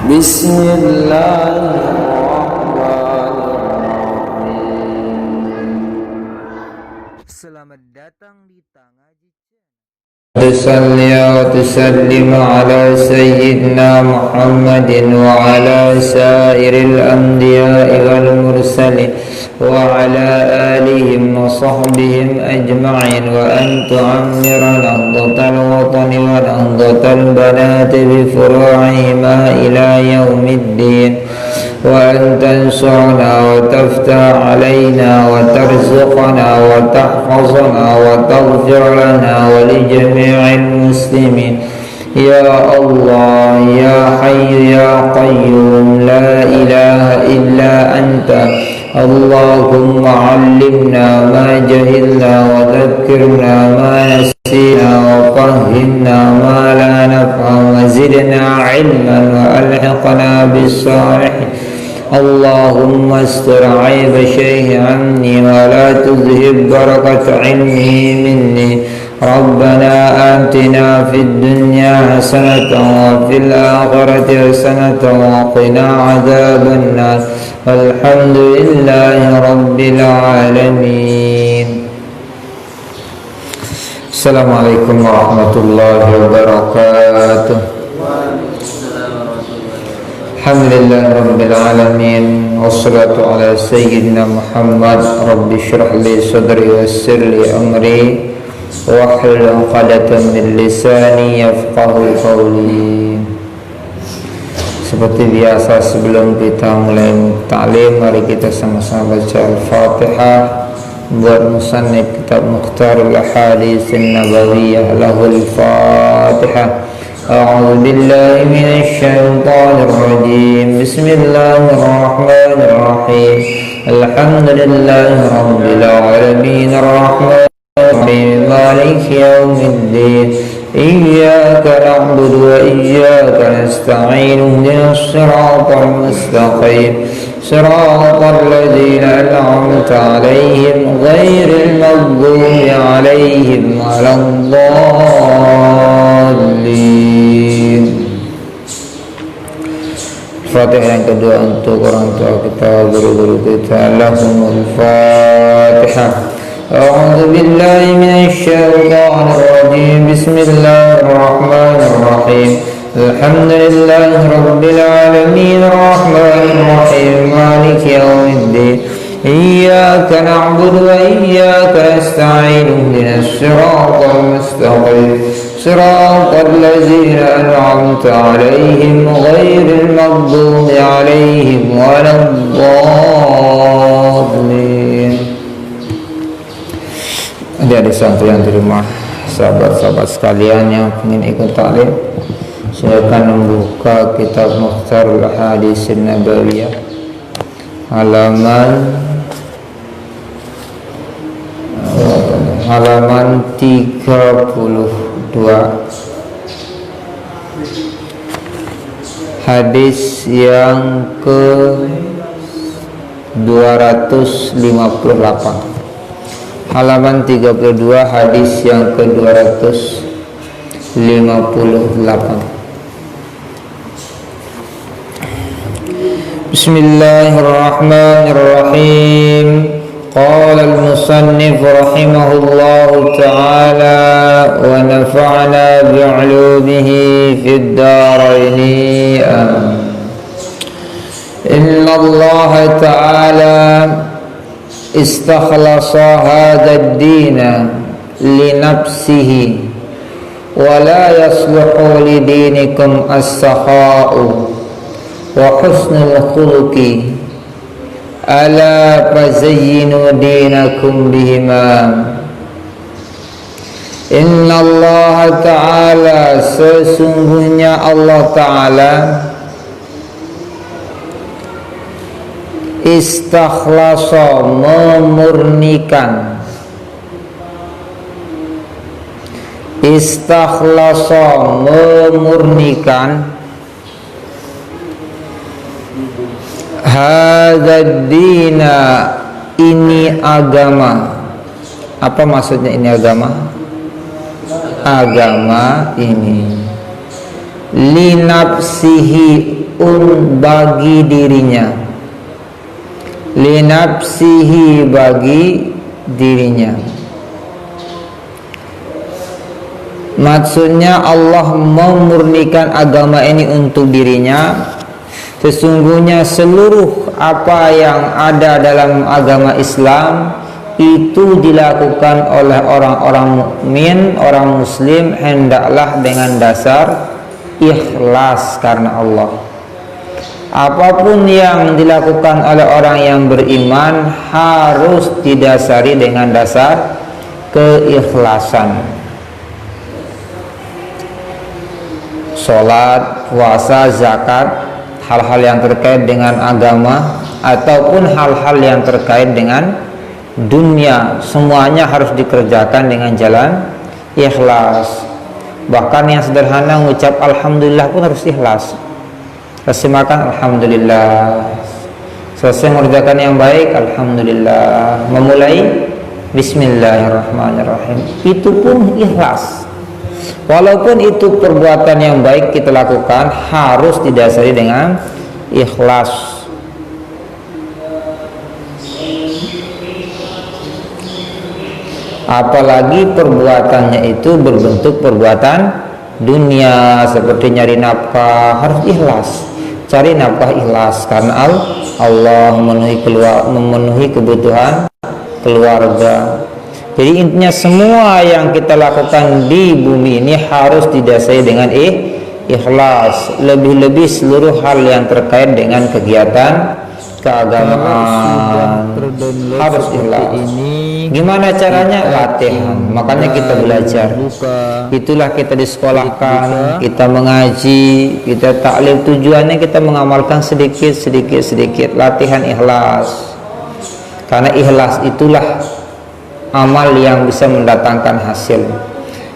Bismillahirrahmanirrahim. Selamat datang di Tangaji Channel. Tusalli wa tusallim ala sayyidina Muhammadin wa ala sairil anbiya'i wal mursalin wa ala alihim wa sahbihim ajma'in wa an tu'ammira nahdatal watani wa nahdatal banati bi furu'ihima ila yaumiddin wa an tansurna wa taftah alaina wa tarzuqna wa tahfazna wa taghfir lana wa li jami'il muslimin ya Allah ya Hayyu ya Qayyum la ilaha illa anta Allahumma 'allimna ma jahilna wa dhakkirna ma nasina wa fahhimna ma la naf'u wa zidna 'ilman wa alhiqna bis salihin Allahumma astur 'aiba syai'i 'anni wa la tuzhib barakata 'ilmi minni Rabbana atina fid dunya hasanatan wa fil akhirati hasanatan wa qina 'adzaban nar walhamdulillahi rabbil alamin. Assalamualaikum warahmatullahi wabarakatuh. Alhamdulillahi rabbil alamin wassalatu ala sayyidina Muhammad rabbi shrah li sadri wa yassir li amri wahlul 'uqdatam min lisani yafqahu qawli. Seperti biasa sebelum kita mulai ta'lim, mari kita sama-sama baca Al-Fatihah buat musannif kitab Mukhtarul Ahaditsin Nabawiyah lahul Fatihah. A'udzu billahi minasy syaithanir rajim. Bismillahirrahmanirrahim. Alhamdulillahi rabbil alamin arrahmanir rahim maliki yaumiddin. Iyyaka na'budu wa iyyaka nasta'in. Ihdinas siratal mustaqim. Siratal ladzina an'amta 'alaihim ghairil maghdubi 'alaihim waladdallin. Fatihah yang kedua untuk orang tua kita, guru-guru kita. Lahumul Fatihah. A'udzu billahi minasy syaithanir rajim. Bismillahir rahim. Alhamdulillahi rabbil alamin arrahmanir rahim maliki yaumiddin. Iyyaka na'budu wa iyyaka nasta'in. Ihdinas siratal mustaqim. Siratal ladzina an'amta 'alaihim ghairil maghdubi 'alaihim waladdallin. Adik-adik santri yang di rumah, sahabat-sahabat sekalian yang ingin ikut taklim, silakan membuka kitab Mukhtarul Ahaditsin Nabawiyah halaman 32, hadis yang ke 258. Halaman 32, hadis yang ke 258. Bismillahirrahmanirrahim. Qala al-musannif rahimahullahu ta'ala wa nafa'na bi'ulumihi fid daraini. Inna Allah ta'ala istakhlasa hadha ad-dina li nafsihi wa la yasluhu li dinikum as-sakha'u wa husnul khuluqi ala fazayyinu dinakum bihima. Inna Allah ta'ala, sesungguhnya Allah ta'ala istakhlasa, memurnikan, istakhlasa, memurnikan, hadzal dina, ini agama. Apa maksudnya ini agama? Agama ini linafsihi bagi dirinya, linafsihi bagi dirinya. Maksudnya Allah memurnikan agama ini untuk dirinya. Sesungguhnya seluruh apa yang ada dalam agama Islam itu dilakukan oleh orang-orang mukmin, orang muslim, hendaklah dengan dasar ikhlas karena Allah. Apapun yang dilakukan oleh orang yang beriman harus didasari dengan dasar keikhlasan. Sholat, puasa, zakat, hal-hal yang terkait dengan agama ataupun hal-hal yang terkait dengan dunia, semuanya harus dikerjakan dengan jalan ikhlas. Bahkan yang sederhana mengucap alhamdulillah pun harus ikhlas. Selesai makan alhamdulillah, selesai mengerjakan yang baik alhamdulillah, memulai bismillahirrahmanirrahim, itu pun ikhlas. Walaupun itu perbuatan yang baik kita lakukan, harus didasari dengan ikhlas. Apalagi perbuatannya itu berbentuk perbuatan dunia, seperti nyari nafkah, harus ikhlas. Cari nafkah ikhlas karena Allah, memenuhi kebutuhan keluarga. Jadi intinya semua yang kita lakukan di bumi ini harus didasari dengan ikhlas. Lebih-lebih seluruh hal yang terkait dengan kegiatan keagamaan harus ikhlas. Gimana caranya? Latihan. Makanya kita belajar. Itulah kita disekolahkan, kita mengaji, kita taklim. Tujuannya kita mengamalkan sedikit. Latihan ikhlas. Karena ikhlas itulah amal yang bisa mendatangkan hasil.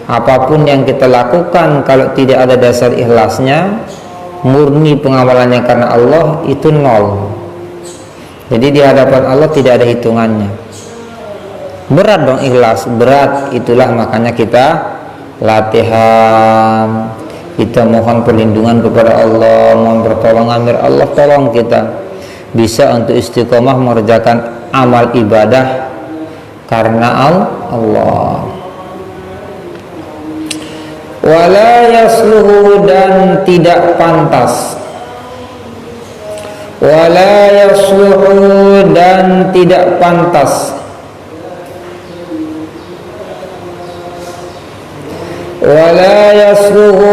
Apapun yang kita lakukan kalau tidak ada dasar ikhlasnya, murni pengamalannya karena Allah, itu nol. Jadi di hadapan Allah tidak ada hitungannya. Berat dong ikhlas, berat. Itulah makanya kita latihan, kita mohon perlindungan kepada Allah, mohon pertolongan dari Allah, tolong kita bisa untuk istiqomah mengerjakan amal ibadah karena Allah. Wala yasluhu, dan tidak pantas. Wala yasluhu, dan tidak pantas. Wala yasluhu,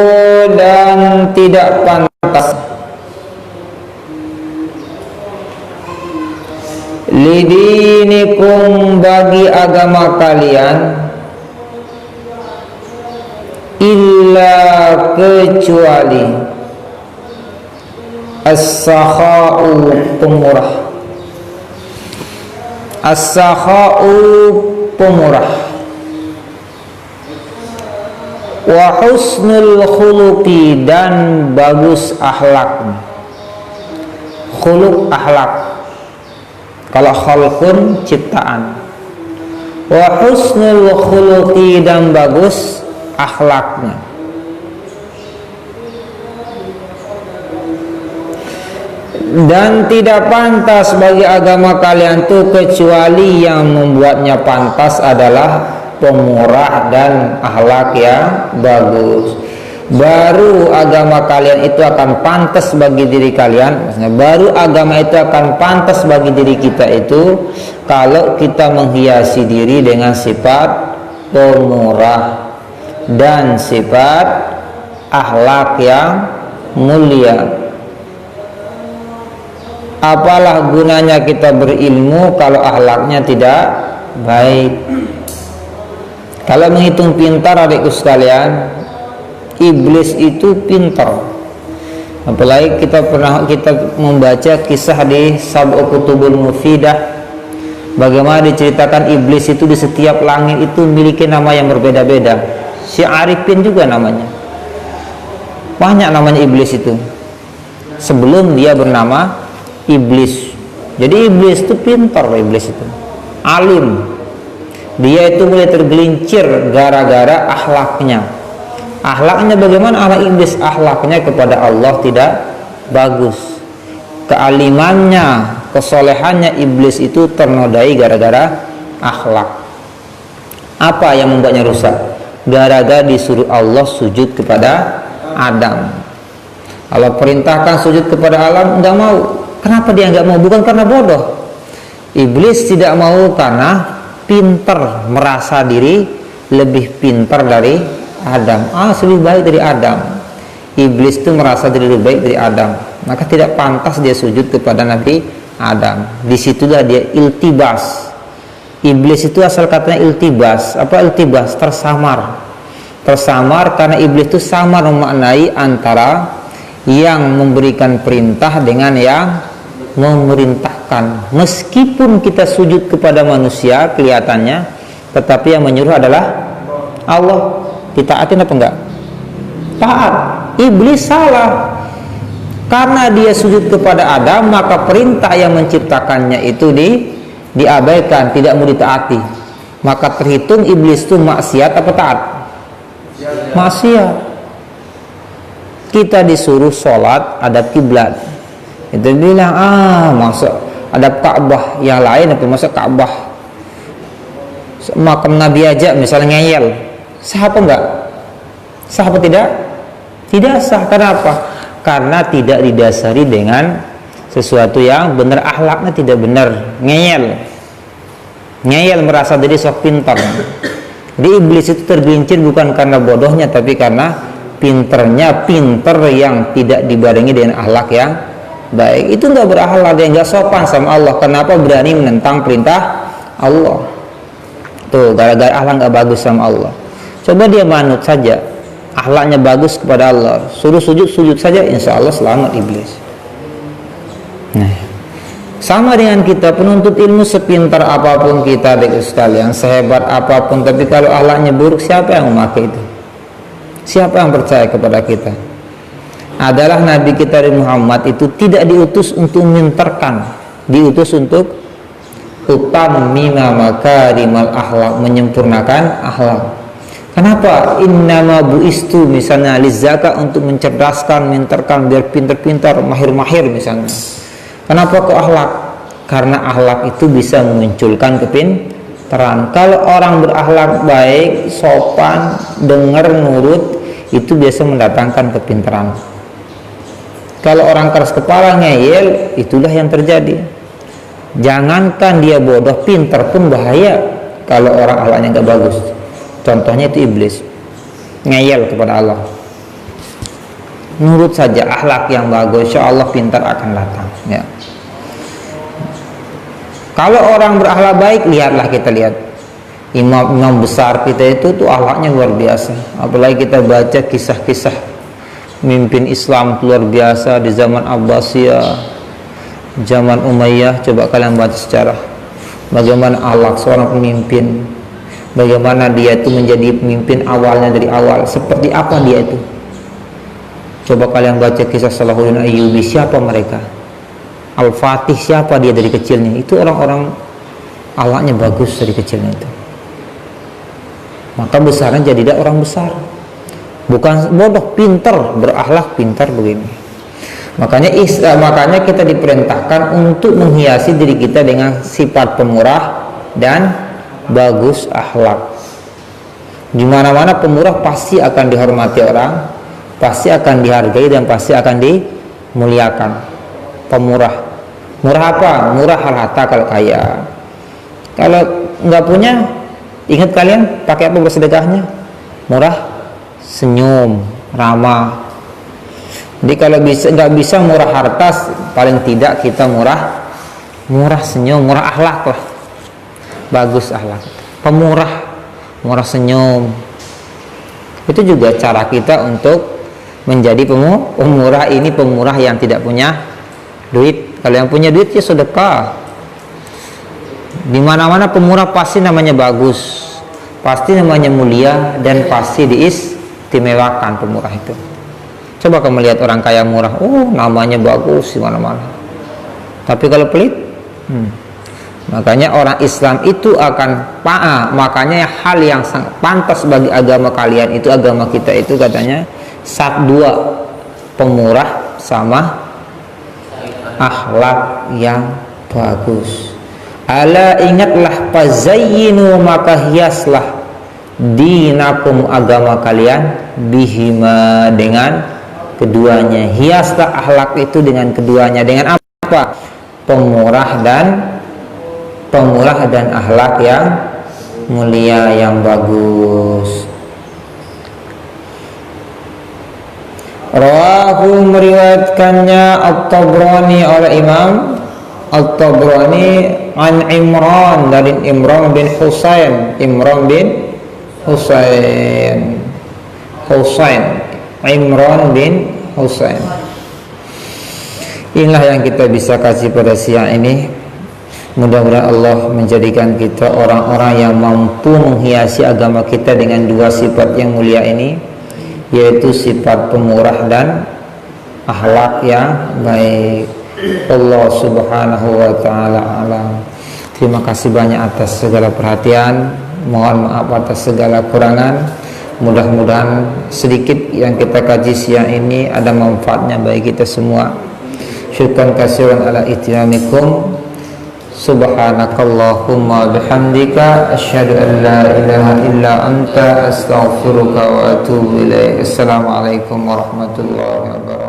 dan tidak pantas. Lidinikum, bagi agama kalian, illa kecuali as-sakha'u, pemurah. As-sakha'u, pemurah. Wa husnul khuluqi, dan bagus akhlak. Khuluq, akhlak. Kalau khalqun, ciptaan. Wa husnul khuluqi, dan bagus akhlaknya. Dan tidak pantas bagi agama kalian tuh kecuali yang membuatnya pantas adalah pemurah dan akhlak yang bagus. Baru agama kalian itu akan pantas bagi diri kalian. Maksudnya, baru agama itu akan pantas bagi diri kita itu kalau kita menghiasi diri dengan sifat pemurah dan sifat akhlak yang mulia. Apalah gunanya kita berilmu kalau akhlaknya tidak baik? Kalau menghitung pintar, adikku sekalian, iblis itu pintar. Apalagi kita membaca kisah di Sab'u Kutubul Mufidah, bagaimana diceritakan iblis itu di setiap langit itu memiliki nama yang berbeda-beda. Si Arifin juga namanya, banyak namanya iblis itu sebelum dia bernama iblis. Jadi iblis itu pintar, iblis itu alim. Dia itu mulai tergelincir gara-gara akhlaknya. Akhlaknya bagaimana? Ahlak iblis, akhlaknya kepada Allah tidak bagus. Kealimannya, kesolehannya iblis itu ternodai gara-gara akhlak. Apa yang membuatnya rusak? Gara-gara disuruh Allah sujud kepada Adam. Allah perintahkan sujud kepada Adam, enggak mau. Kenapa dia enggak mau? Bukan karena bodoh. Iblis tidak mau karena pintar, merasa diri lebih pintar dari Adam. Lebih baik dari Adam. Iblis itu merasa diri lebih baik dari Adam, maka tidak pantas dia sujud kepada Nabi Adam. Disitulah dia iltibas. Iblis itu asal katanya iltibas. Apa iltibas? Tersamar. Tersamar karena iblis itu samar memaknai antara yang memberikan perintah dengan yang memerintahkan. Meskipun kita sujud kepada manusia kelihatannya, tetapi yang menyuruh adalah Allah. Ditaatin apa enggak? Taat. Iblis salah. Karena dia sujud kepada Adam, maka perintah yang menciptakannya itu diabaikan, tidak mau ditaati. Maka terhitung iblis itu maksiat apa taat? Maksiat. Kita disuruh sholat adab kiblat. Itu bilang, masuk adab Ka'bah, yang lain apa masuk Ka'bah? Makam Nabi aja misalnya ngeyel. Sah apa enggak? Sah apa tidak? Tidak sah. Kenapa? Karena tidak didasari dengan sesuatu yang benar, akhlaknya tidak benar. Ngeyel merasa diri sok pintar. Jadi iblis itu tergelincir bukan karena bodohnya, tapi karena pinter yang tidak dibarengi dengan akhlak yang baik. Itu enggak berakhlak, dia enggak sopan sama Allah. Kenapa berani menentang perintah Allah? Tuh, gara-gara akhlak enggak bagus sama Allah. Coba dia manut saja, akhlaknya bagus kepada Allah, suruh sujud saja, insya Allah selamat iblis. Nah, sama dengan kita, penuntut ilmu sepintar apapun kita, adik sekalian, sehebat apapun, tapi kalau akhlaknya buruk, siapa yang memakai itu? Siapa yang percaya kepada kita? Adalah Nabi kita Muhammad itu tidak diutus untuk memintarkan, diutus untuk utammima makarimal akhlak, menyempurnakan akhlak. Kenapa? Innama buistu misalnya lizaka, untuk mencerdaskan, mintarkan biar pintar-pintar, mahir-mahir misalnya. Kenapa kok akhlak? Karena akhlak itu bisa memunculkan kepintaran. Kalau orang berakhlak baik, sopan, dengar, nurut, itu biasa mendatangkan kepintaran. Kalau orang keras kepala, ngeyel, itulah yang terjadi. Jangankan dia bodoh, pintar pun bahaya kalau orang akhlaknya gak bagus. Contohnya itu iblis, ngeyel kepada Allah. Nurut saja, akhlak yang bagus, insya Allah pintar akan datang ya. Kalau orang berakhlak baik, kita lihat imam-imam besar kita itu tuh akhlaknya luar biasa. Apalagi kita baca kisah-kisah mimpin Islam luar biasa di zaman Abbasiyah, zaman Umayyah. Coba kalian baca sejarah bagaimana akhlak seorang pemimpin, bagaimana dia itu menjadi pemimpin awalnya dari awal, seperti apa dia itu. Coba kalian baca kisah Salahuddin Ayyubi, siapa mereka? Al-Fatih, siapa dia dari kecilnya? Itu orang-orang akhlaknya bagus dari kecilnya itu. Maka besarnya jadilah orang besar. Bukan bodoh, pintar, berakhlak pintar begini. Makanya kita diperintahkan untuk menghiasi diri kita dengan sifat pemurah dan bagus akhlak. Di mana-mana pemurah pasti akan dihormati orang, pasti akan dihargai, dan pasti akan dimuliakan. Pemurah. Murah apa? Murah harta kalau kaya. Kalau nggak punya, ingat kalian pakai apa bersedekahnya? Murah senyum, ramah. Jadi kalau nggak bisa murah harta, paling tidak kita murah senyum, murah akhlak lah. Bagus akhlak. Pemurah, murah senyum. Itu juga cara kita untuk menjadi pemurah. Ini pemurah yang tidak punya duit. Kalau yang punya duit ya sedekah. Di mana-mana pemurah pasti namanya bagus, pasti namanya mulia, dan pasti diistimewakan pemurah itu. Coba kamu lihat orang kaya murah, namanya bagus di mana-mana. Tapi kalau pelit, Makanya orang Islam itu akan makanya hal yang sangat pantas bagi agama kalian itu, agama kita itu katanya dua, pemurah sama akhlak yang bagus. Ala ingatlah, fazayyinu maka hiaslah dinakum agama kalian bihima dengan keduanya. Hiaslah akhlak itu dengan keduanya. Dengan apa? Pemurah dan akhlak yang mulia, yang bagus. Rawahu, meriwayatkannya At-Tabrani oleh Imam At-Tabrani an Imran, dari Imran bin Husain. Imran bin Husain Imran bin Husain. Inilah yang kita bisa kasih pada siang ini. Mudah-mudahan Allah menjadikan kita orang-orang yang mampu menghiasi agama kita dengan dua sifat yang mulia ini, yaitu sifat pemurah dan akhlak yang baik. Allah Subhanahu wa ta'ala alam. Terima kasih banyak atas segala perhatian. Mohon maaf atas segala kurangan. Mudah-mudahan sedikit yang kita kaji siang ini ada manfaatnya bagi kita semua. Syukran kasiran ala ihtimamikum. Subhanakallahumma bihamdika asyhadu an la ilaha illa anta astaghfiruka wa atubu ilaik. Assalamualaikum warahmatullahi wabarakatuh.